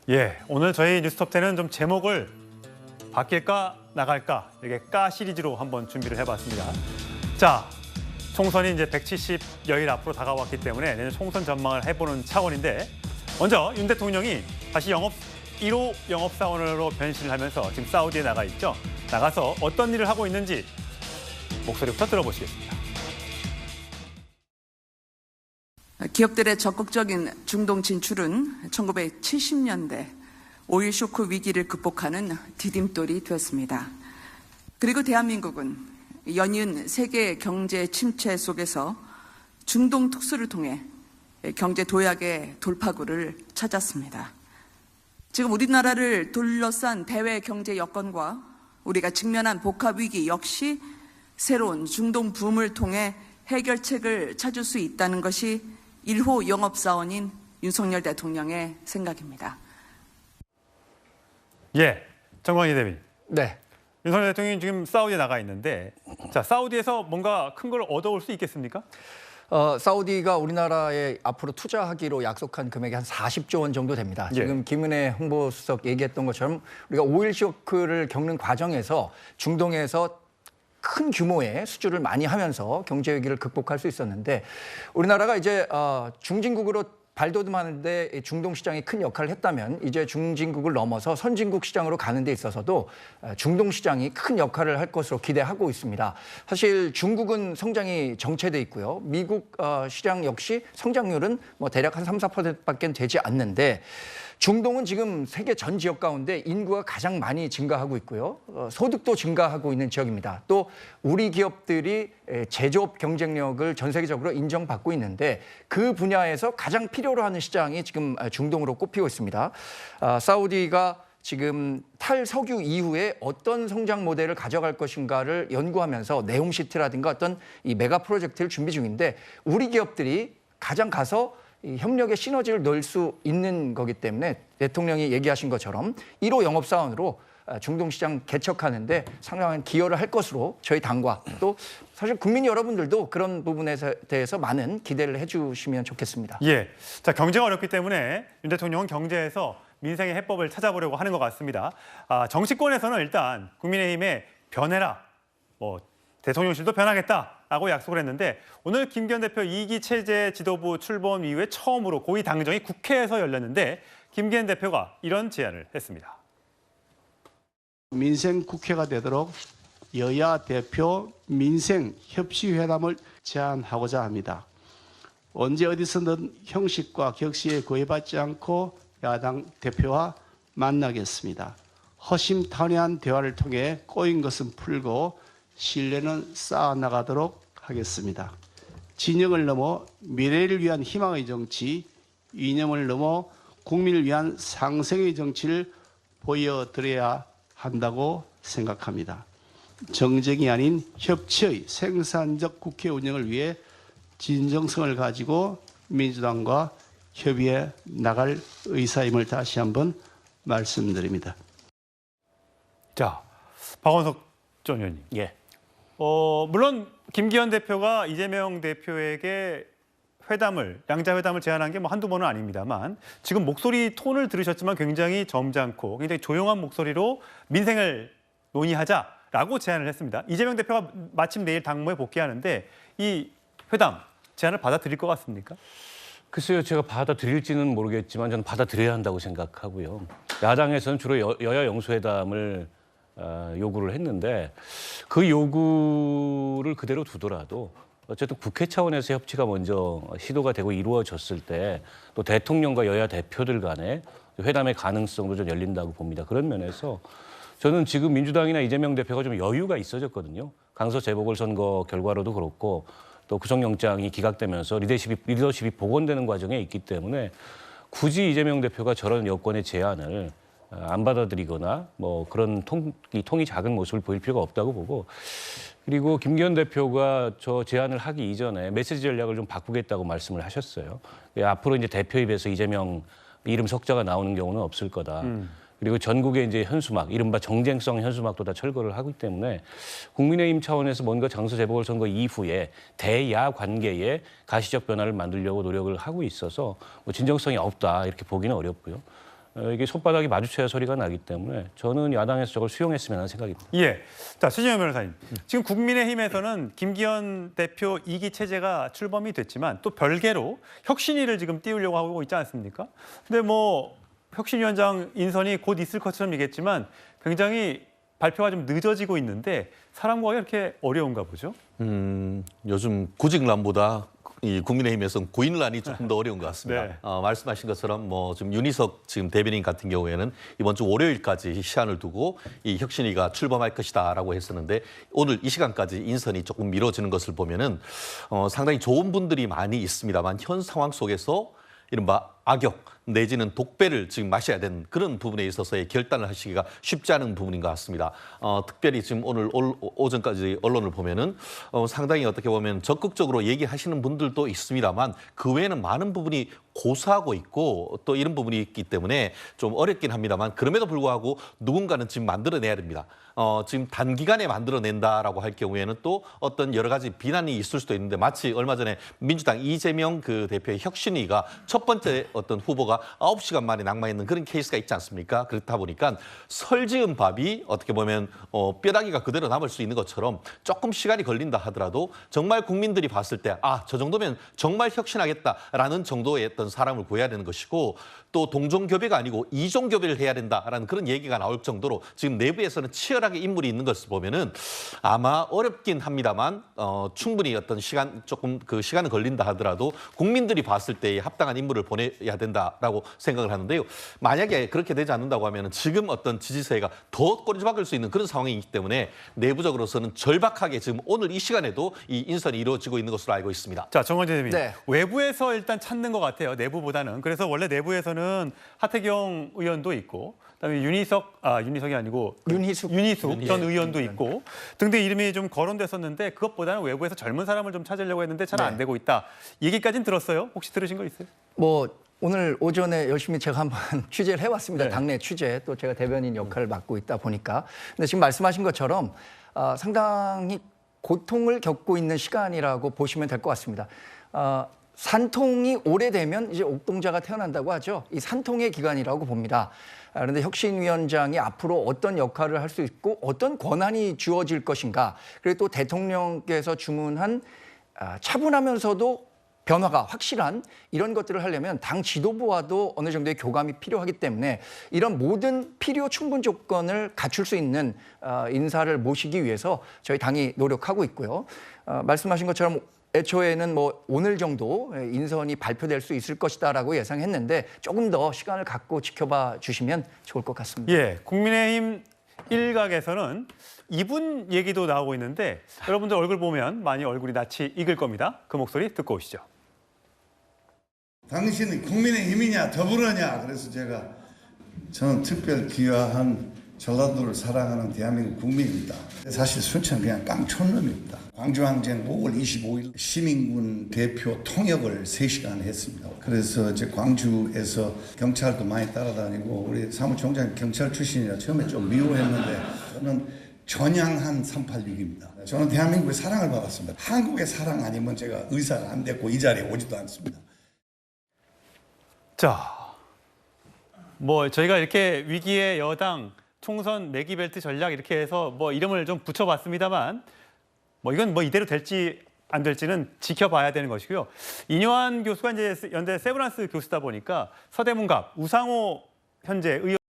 예, 오늘 저희 뉴스톱10은 좀 제목을 바뀔까 나갈까 이렇게 까 시리즈로 한번 준비를 해봤습니다. 자, 총선이 이제 170여일 앞으로 다가왔기 때문에 내년 총선 전망을 해보는 차원인데 먼저 윤 대통령이 다시 1호 영업사원으로 변신을 하면서 지금 사우디에 나가 있죠. 나가서 어떤 일을 하고 있는지 목소리부터 들어보시겠습니다. 기업들의 적극적인 중동 진출은 1970년대 오일 쇼크 위기를 극복하는 디딤돌이 되었습니다. 그리고 대한민국은 연이은 세계 경제 침체 속에서 중동 특수를 통해 경제 도약의 돌파구를 찾았습니다. 지금 우리나라를 둘러싼 대외 경제 여건과 우리가 직면한 복합 위기 역시 새로운 중동 붐을 통해 해결책을 찾을 수 있다는 것이 1호 영업사원인 윤석열 대통령의 생각입니다. 예, 정광희 대변인. 네. 윤석열 대통령이 지금 사우디에 나가 있는데 자, 사우디에서 뭔가 큰 걸 얻어올 수 있겠습니까? 사우디가 우리나라에 앞으로 투자하기로 약속한 금액이 한 40조 원 정도 됩니다. 지금 김은혜 홍보수석 얘기했던 것처럼 우리가 오일 쇼크를 겪는 과정에서 중동에서 큰 규모의 수주를 많이 하면서 경제 위기를 극복할 수 있었는데 우리나라가 이제 중진국으로 발돋움하는데 중동 시장이 큰 역할을 했다면 이제 중진국을 넘어서 선진국 시장으로 가는 데 있어서도 중동 시장이 큰 역할을 할 것으로 기대하고 있습니다. 사실 중국은 성장이 정체돼 있고요. 미국 시장 역시 성장률은 뭐 대략 한 3, 4%밖에 되지 않는데 중동은 지금 세계 전 지역 가운데 인구가 가장 많이 증가하고 있고요. 소득도 증가하고 있는 지역입니다. 또 우리 기업들이 제조업 경쟁력을 전 세계적으로 인정받고 있는데 그 분야에서 가장 필요로 하는 시장이 지금 중동으로 꼽히고 있습니다. 사우디가 지금 탈석유 이후에 어떤 성장 모델을 가져갈 것인가를 연구하면서 네옴 시티라든가 어떤 이 메가 프로젝트를 준비 중인데 우리 기업들이 가장 가서 이 협력의 시너지를 넣을 수 있는 거기 때문에 대통령이 얘기하신 것처럼 1호 영업사원으로 중동 시장 개척하는데 상당한 기여를 할 것으로 저희 당과 또 사실 국민 여러분들도 그런 부분에 대해서 많은 기대를 해주시면 좋겠습니다. 예, 자, 경제가 어렵기 때문에 윤 대통령은 경제에서 민생의 해법을 찾아보려고 하는 것 같습니다. 정치권에서는 일단 국민의힘에 변해라, 대통령실도 변하겠다라고 약속을 했는데 오늘 김기현 대표 2기 체제 지도부 출범 이후에 처음으로 고위 당정이 국회에서 열렸는데 김기현 대표가 이런 제안을 했습니다. 민생 국회가 되도록 여야 대표 민생 협치회담을 제안하고자 합니다. 언제 어디서든 형식과 격식에 구애받지 않고 야당 대표와 만나겠습니다. 허심탄회한 대화를 통해 꼬인 것은 풀고 신뢰는 쌓아나가도록 하겠습니다. 진영을 넘어 미래를 위한 희망의 정치, 이념을 넘어 국민을 위한 상생의 정치를 보여드려야 한다고 생각합니다. 정쟁이 아닌 협치의 생산적 국회 운영을 위해 진정성을 가지고 민주당과 협의해 나갈 의사임을 다시 한번 말씀드립니다. 자, 박원석 전 의원님. 예. 물론 김기현 대표가 이재명 대표에게 양자 회담을 제안한 게 한두 번은 아닙니다만 지금 목소리 톤을 들으셨지만 굉장히 점잖고 굉장히 조용한 목소리로 민생을 논의하자라고 제안을 했습니다. 이재명 대표가 마침 내일 당무에 복귀하는데 이 회담 제안을 받아들일 것 같습니까? 글쎄요, 제가 받아들일지는 모르겠지만 저는 받아들여야 한다고 생각하고요. 야당에서는 주로 여야 영수회담을 요구를 했는데 그 요구를 그대로 두더라도 어쨌든 국회 차원에서 협치가 먼저 시도가 되고 이루어졌을 때 또 대통령과 여야 대표들 간에 회담의 가능성도 좀 열린다고 봅니다. 그런 면에서 저는 지금 민주당이나 이재명 대표가 좀 여유가 있어졌거든요. 강서 재보궐선거 결과로도 그렇고 또 구속영장이 기각되면서 리더십이 복원되는 과정에 있기 때문에 굳이 이재명 대표가 저런 여권의 제안을 안 받아들이거나 그런 통이 작은 모습을 보일 필요가 없다고 보고 그리고 김기현 대표가 저 제안을 하기 이전에 메시지 전략을 좀 바꾸겠다고 말씀을 하셨어요. 앞으로 이제 대표 입에서 이재명 이름 석자가 나오는 경우는 없을 거다. 그리고 전국에 이제 현수막, 이른바 정쟁성 현수막도 다 철거를 하기 때문에 국민의힘 차원에서 뭔가 장서 재보궐선거 이후에 대야 관계에 가시적 변화를 만들려고 노력을 하고 있어서 진정성이 없다 이렇게 보기는 어렵고요. 이게 손바닥이 마주쳐야 소리가 나기 때문에 저는 야당에서 저걸 수용했으면 하는 생각입니다. 예. 자, 최진영 변호사님. 지금 국민의힘에서는 김기현 대표 2기 체제가 출범이 됐지만 또 별개로 혁신위를 지금 띄우려고 하고 있지 않습니까? 근데 뭐 혁신위원장 인선이 곧 있을 것처럼 얘기했지만 굉장히 발표가 좀 늦어지고 있는데 사람 구하기 이렇게 어려운가 보죠? 요즘 구직란보다 이 국민의힘에서는 구인란이 조금 더 어려운 것 같습니다. 네. 말씀하신 것처럼 뭐 지금 윤희석 지금 대변인 같은 경우에는 이번 주 월요일까지 시한을 두고 이 혁신위가 출범할 것이다라고 했었는데 오늘 이 시간까지 인선이 조금 미뤄지는 것을 보면은 상당히 좋은 분들이 많이 있습니다만 현 상황 속에서 이른바 악역 내지는 독배를 지금 마셔야 되는 그런 부분에 있어서의 결단을 하시기가 쉽지 않은 부분인 것 같습니다. 특별히 지금 오늘 오전까지 언론을 보면은 상당히 어떻게 보면 적극적으로 얘기하시는 분들도 있습니다만 그 외에는 많은 부분이 고수하고 있고 또 이런 부분이 있기 때문에 좀 어렵긴 합니다만 그럼에도 불구하고 누군가는 지금 만들어내야 됩니다. 지금 단기간에 만들어낸다라고 할 경우에는 또 어떤 여러 가지 비난이 있을 수도 있는데 마치 얼마 전에 민주당 이재명 그 대표의 혁신위가 첫 번째 어떤 후보가 9시간 만에 낙마했는 그런 케이스가 있지 않습니까? 그렇다 보니까 설지은 밥이 어떻게 보면 뼈다귀가 그대로 남을 수 있는 것처럼 조금 시간이 걸린다 하더라도 정말 국민들이 봤을 때 저 정도면 정말 혁신하겠다라는 정도의 어떤 사람을 구해야 되는 것이고 또 동종교배가 아니고 이종교배를 해야 된다라는 그런 얘기가 나올 정도로 지금 내부에서는 치열하게 인물이 있는 것을 보면은 아마 어렵긴 합니다만 충분히 어떤 조금 그 시간은 걸린다 하더라도 국민들이 봤을 때에 합당한 인물을 보내야 된다라고 생각을 하는데요. 만약에 그렇게 되지 않는다고 하면은 지금 어떤 지지세가 더 꼬리박을 수 있는 그런 상황이기 때문에 내부적으로서는 절박하게 지금 오늘 이 시간에도 이 인선이 이루어지고 있는 것으로 알고 있습니다. 자, 정원재 대변인. 네. 외부에서 일단 찾는 것 같아요. 내부보다는. 그래서 원래 내부에서는 하태경 의원도 있고 그다음에 윤희석이 아니고 윤희숙 전 의원도 있고 등등 이름이 좀 거론됐었는데 그것보다는 외부에서 젊은 사람을 좀 찾으려고 했는데 잘 안 되고 있다. 얘기까지는 들었어요. 혹시 들으신 거 있어요? 뭐 오늘 오전에 열심히 제가 한번 취재를 해왔습니다. 네. 당내 취재 또 제가 대변인 역할을 맡고 있다 보니까 근데 지금 말씀하신 것처럼 상당히 고통을 겪고 있는 시간이라고 보시면 될 것 같습니다. 산통이 오래되면 이제 옥동자가 태어난다고 하죠. 이 산통의 기간이라고 봅니다. 그런데 혁신위원장이 앞으로 어떤 역할을 할 수 있고 어떤 권한이 주어질 것인가. 그리고 또 대통령께서 주문한 차분하면서도 변화가 확실한 이런 것들을 하려면 당 지도부와도 어느 정도의 교감이 필요하기 때문에 이런 모든 필요 충분 조건을 갖출 수 있는 인사를 모시기 위해서 저희 당이 노력하고 있고요. 말씀하신 것처럼 애초에는 뭐 오늘 정도 인선이 발표될 수 있을 것이다라고 예상했는데 조금 더 시간을 갖고 지켜봐 주시면 좋을 것 같습니다. 예, 국민의힘 일각에서는 이분 얘기도 나오고 있는데 여러분들 얼굴 보면 많이 얼굴이 낯이 익을 겁니다. 그 목소리 듣고 오시죠. 당신은 국민의힘이냐 더불어냐. 그래서 저는 특별 귀화한 전라도를 사랑하는 대한민국 국민입니다. 사실 순천은 그냥 깡촌놈입니다. 광주항쟁 5월 25일 시민군 대표 통역을 3시간 했습니다. 그래서 이제 광주에서 경찰도 많이 따라다니고 우리 사무총장 경찰 출신이라 처음에 좀 미워했는데 저는 전향한 386입니다. 저는 대한민국의 사랑을 받았습니다. 한국의 사랑 아니면 제가 의사가 안 됐고 이 자리에 오지도 않습니다. 자, 뭐 저희가 이렇게 위기의 여당 총선 매기벨트 전략 이렇게 해서 뭐 이름을 좀 붙여봤습니다만 뭐 이건 뭐 이대로 될지 안 될지는 지켜봐야 되는 것이고요. 인요한 교수가 이제 연대 세브란스 교수다 보니까 서대문갑 우상호 현재 의원